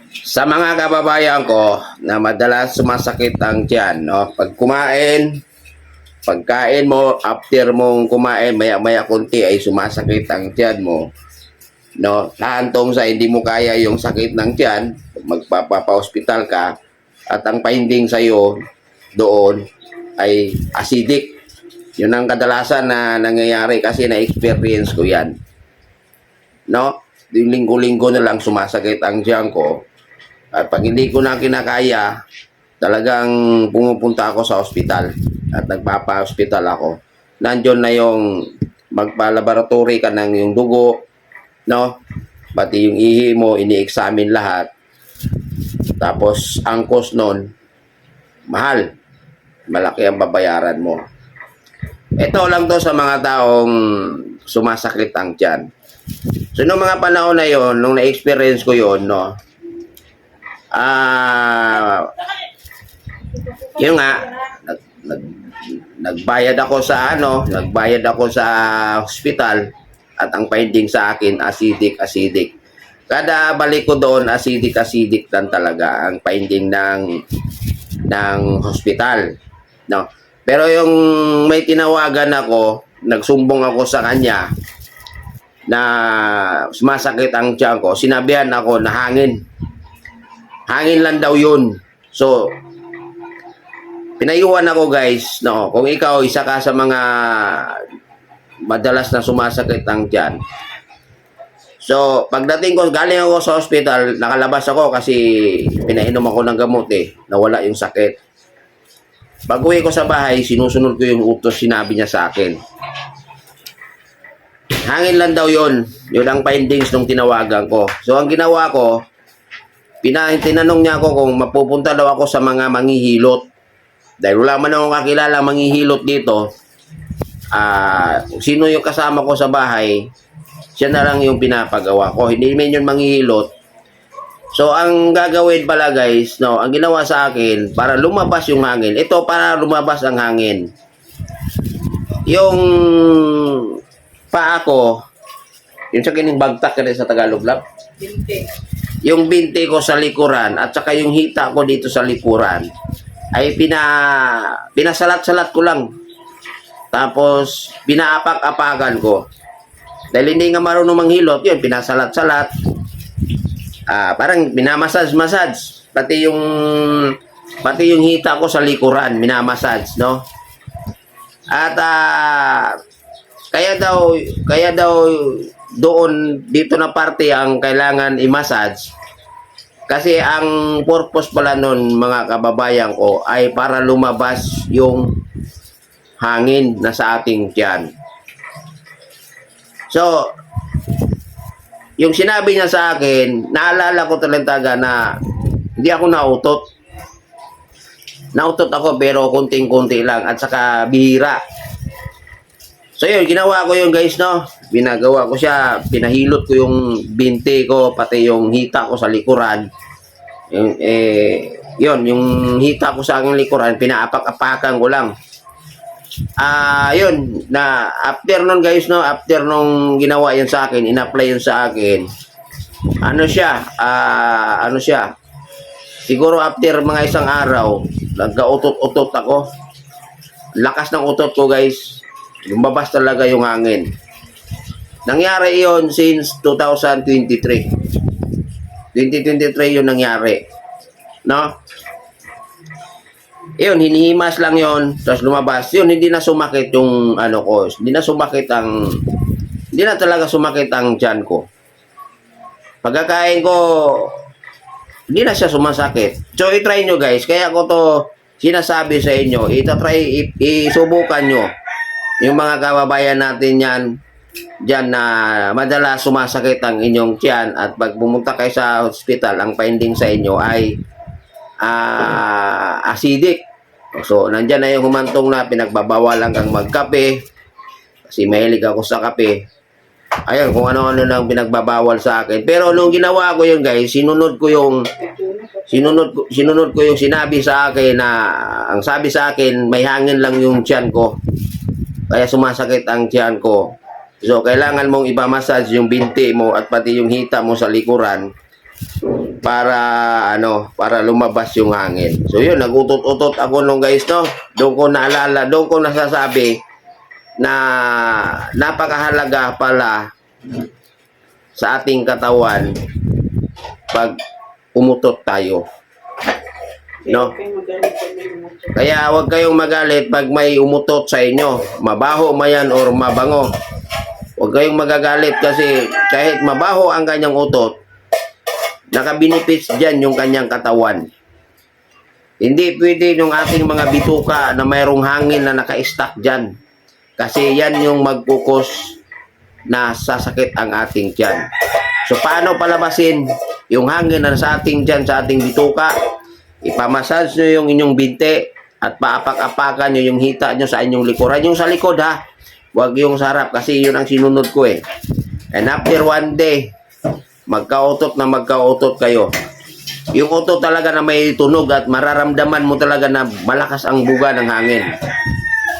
Sa mga kababayan ko na madalas sumasakit ang tiyan, no? Pag kumain, pagkain mo, after mong kumain, maya-maya konti ay sumasakit ang tiyan mo, no? Hantong sa hindi mo kaya yung sakit ng tiyan, magpapa-hospital ka, at ang finding sa'yo doon ay acidic. Yun ang kadalasan na nangyayari kasi na-experience ko yan. No? Yung linggo-linggo na lang sumasakit ang tiyan ko. At pag hindi ko na kinakaya, talagang pumupunta ako sa ospital at nagpapa-hospital ako. Nandiyon na yung magpa-laboratory ka ng yung dugo, no? Pati yung ihi mo, ini-examine lahat. Tapos, ang cost nun, mahal. Malaki ang babayaran mo. Ito lang to sa mga taong sumasakit ang tiyan. So, nung mga panahon na yon, nung na-experience ko yon, no? Yun nga, nagbayad ako sa nagbayad ako sa hospital at ang finding sa akin, acidic. Kada balik ko doon, acidic lang talaga ang finding ng hospital. No? Pero yung may tinawagan ako, nagsumbong ako sa kanya na sumasakit ang tiyan ko, sinabihan ako na hangin. Hangin lang daw yun. So, pinayuhan ako guys, no, kung ikaw isa ka sa mga madalas na sumasakit ang tiyan. So, pagdating ko, galing ako sa hospital, nakalabas ako kasi pinainom ako ng gamot nawala yung sakit. Pag-uwi ko sa bahay, sinusunod ko yung utos sinabi niya sa akin. Hangin lang daw yun. Yun ang findings nung tinawagan ko. So, ang ginawa ko, tinanong niya ako kung mapupunta daw ako sa mga manghihilot. Dahil wala man akong kakilala manghihilot dito, sino yung kasama ko sa bahay, siya na lang yung pinapagawa ko. Hindi man yun manghihilot. So, ang gagawin pala guys, no, ang ginawa sa akin, para lumabas yung hangin. Ito, para lumabas ang hangin. Yung paa ko, yung sa kining bagtak ka sa Tagalog lang. Yung binti ko sa likuran at saka yung hita ko dito sa likuran ay pinasalat-salat ko lang. Tapos, pinaapak-apagan ko. Dahil hindi nga marunong manghilot, yun, pinasalat-salat. Parang minamassage. Pati yung hita ko sa likuran, minamassage, no? At kaya daw doon dito na parte ang kailangan i-massage. Kasi ang purpose pala nun, mga kababayan ko, ay para lumabas yung hangin na sa ating tiyan. So, yung sinabi niya sa akin, naalala ko talaga na hindi ako nautot. Nautot ako pero kunting-kunti lang at saka bihira. So yun, ginawa ko yun guys, no? Binagawa ko siya, pinahilot ko yung binti ko, pati yung hita ko sa likuran. Yun, yung hita ko sa aking likuran, pinaapak-apakan ko lang. Yun, na after nun guys, no? After nung ginawa yun sa akin, in-apply yun sa akin. Ano siya? Siguro after mga isang araw, nagka-utot-utot ako. Lakas ng utot ko guys. Lumabas talaga yung hangin. Nangyari yon since 2023. 2023 yun nangyari. No? Yun, hinihimas lang yon, tapos lumabas. Yun, hindi na sumakit yung ko. Hindi na talaga sumakit ang tiyan ko. Pagkakain ko, hindi na siya sumasakit. So, i-try nyo guys. Kaya ko to sinasabi sa inyo. Isubukan nyo. Yung mga kababayan natin yan, dyan na madalas sumasakit ang inyong tiyan at pag pumunta kayo sa hospital, ang finding sa inyo ay acidic. So, nandyan na yung humantong na pinagbabawalan kang magkape kasi mahilig ako sa kape. Ayun, kung ano-ano lang pinagbabawal sa akin. Pero nung ginawa ko yun guys, sinunod ko yung sinabi sa akin na ang sabi sa akin, may hangin lang yung tiyan ko. Kaya sumasakit ang tiyan ko. So, kailangan mong ipamassage yung binti mo at pati yung hita mo sa likuran para lumabas yung hangin. So yun, nagutot-utot ako nung guys, no. Doon ko naalala, doon ko nasasabi na napakahalaga pala sa ating katawan pag umutot tayo. No? Kaya huwag kayong magalit pag may umutot sa inyo. Mabaho mayan or mabango. Huwag kayong magagalit kasi kahit mabaho ang kanyang utot, nakabinipits dyan yung kanyang katawan. Hindi pwede yung ating mga bituka na mayroong hangin na naka-stack dyan. Kasi yan yung magkukos na sasakit ang ating tiyan. So paano palabasin yung hangin na sa ating tiyan, sa ating bituka? Ipamassage nyo yung inyong binte at paapak-apakan nyo yung hita nyo sa inyong likuran. Yung sa likod ha, huwag yung sa harap kasi yun ang sinunod ko eh. And after one day, magkautot kayo. Yung utot talaga na may tunog at mararamdaman mo talaga na malakas ang buga ng hangin.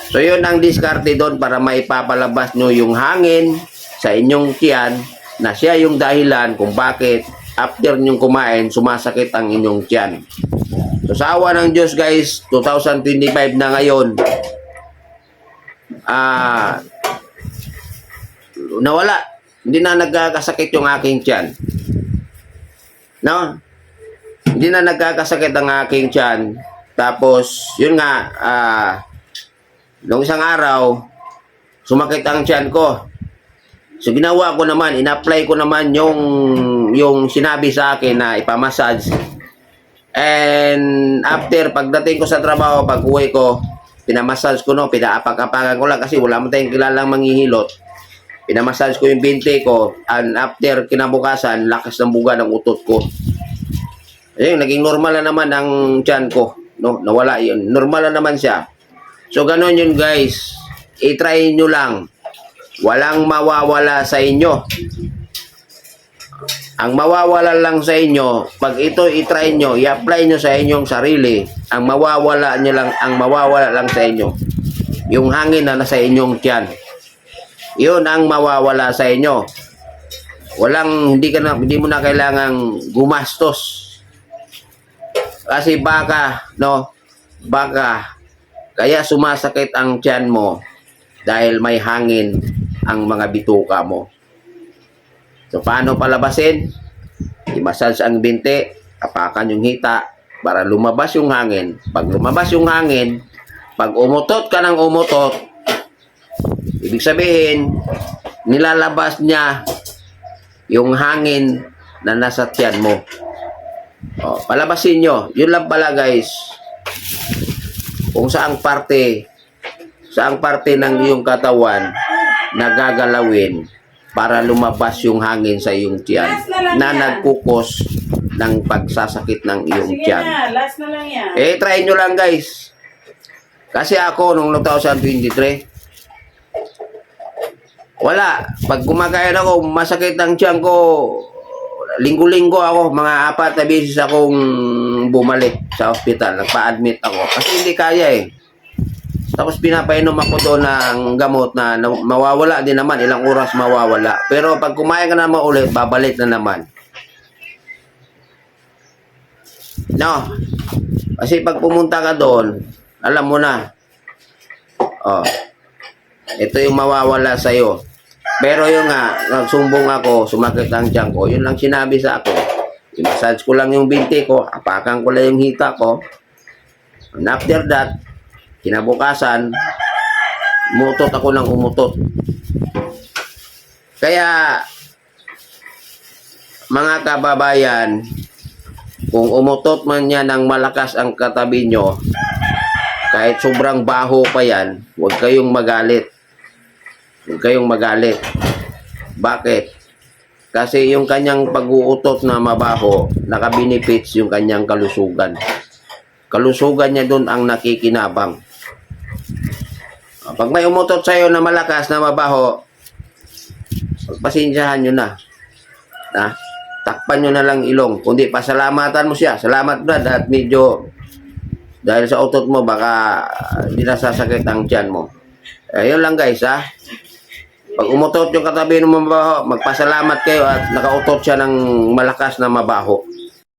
So yun ang diskarte doon para maipapalabas nyo yung hangin sa inyong tiyan na siya yung dahilan kung bakit after nyong kumain, sumasakit ang inyong tiyan. So sa awa ng Diyos guys, 2025 na ngayon, nawala. Hindi na nagkakasakit yung aking tiyan. No? Hindi na nagkakasakit ang aking tiyan. Tapos, yun nga, noong isang araw, sumakit ang tiyan ko. So ginawa ko naman, in-apply ko naman yung sinabi sa akin na ipamassage. And after pagdating ko sa trabaho, pag uwi ko, pinamassage ko no, pinaapak-apakan ko lang kasi wala mo tayong kilalang manghihilot. Pinamassage ko yung binte ko, and after kinabukasan, lakas ng buga ng utot ko. Ayun, naging normal na naman ang tiyan ko, no? Nawala yun. Normal na naman siya. So ganun yun guys. I-try nyo lang. Walang mawawala sa inyo. Ang mawawala lang sa inyo, pag ito i-try nyo, i-apply nyo sa inyong sarili, ang mawawala lang sa inyo, yung hangin na nasa inyong tiyan. Yun ang mawawala sa inyo. Hindi mo na kailangang gumastos. Kasi baka, kaya sumasakit ang tiyan mo dahil may hangin ang mga bituka mo. So, paano palabasin? I-massage ang binte, apakan yung hita para lumabas yung hangin. Pag lumabas yung hangin, pag umutot ka ng umutot, ibig sabihin, nilalabas niya yung hangin na nasa tiyan mo. O, palabasin nyo. Yun lang pala guys. Kung saang parte ng iyong katawan na gagalawin para lumabas yung hangin sa iyong tiyan na nagkukos ng pagsasakit ng iyong tiyan. Last na lang yan. Try nyo lang guys. Kasi ako nung 2023, wala. Pag kumakain ako, masakit ang tiyan ko. Linggo-linggo ako, mga 4 na beses akong bumalik sa ospital. Nagpa-admit ako. Kasi hindi kaya eh. Tapos pinapainom ako doon ng gamot na mawawala din naman. Ilang oras mawawala. Pero pag kumain ka naman ulit, babalik na naman. No. Kasi pag pumunta ka doon, alam mo na. Oh. Ito yung mawawala sa'yo. Pero yung nga, nagsumbong ako, sumakit ang tiyan ko, yun lang sinabi sa ako. I-massage ko lang yung binti ko, apakan ko lang yung hita ko. And after that, kinabukasan, umutot ako ng umutot. Kaya, mga kababayan, kung umutot man yan ng malakas ang katabi nyo, kahit sobrang baho pa yan, huwag kayong magalit. Huwag kayong magalit. Bakit? Kasi yung kanyang pag-uutot na mabaho, nakabenefits yung kanyang kalusugan. Kalusugan niya doon ang nakikinabang. Pag may umutot sa'yo na malakas na mabaho, pagpasensyahan nyo na. Takpan nyo na lang ilong. Kundi pasalamatan mo siya. Salamat Brad at medyo dahil sa utot mo baka hindi nasasakit ang tiyan mo. Ayun lang guys ha. Pag umutot yung katabi ng mabaho, magpasalamat kayo at nakautot siya ng malakas na mabaho.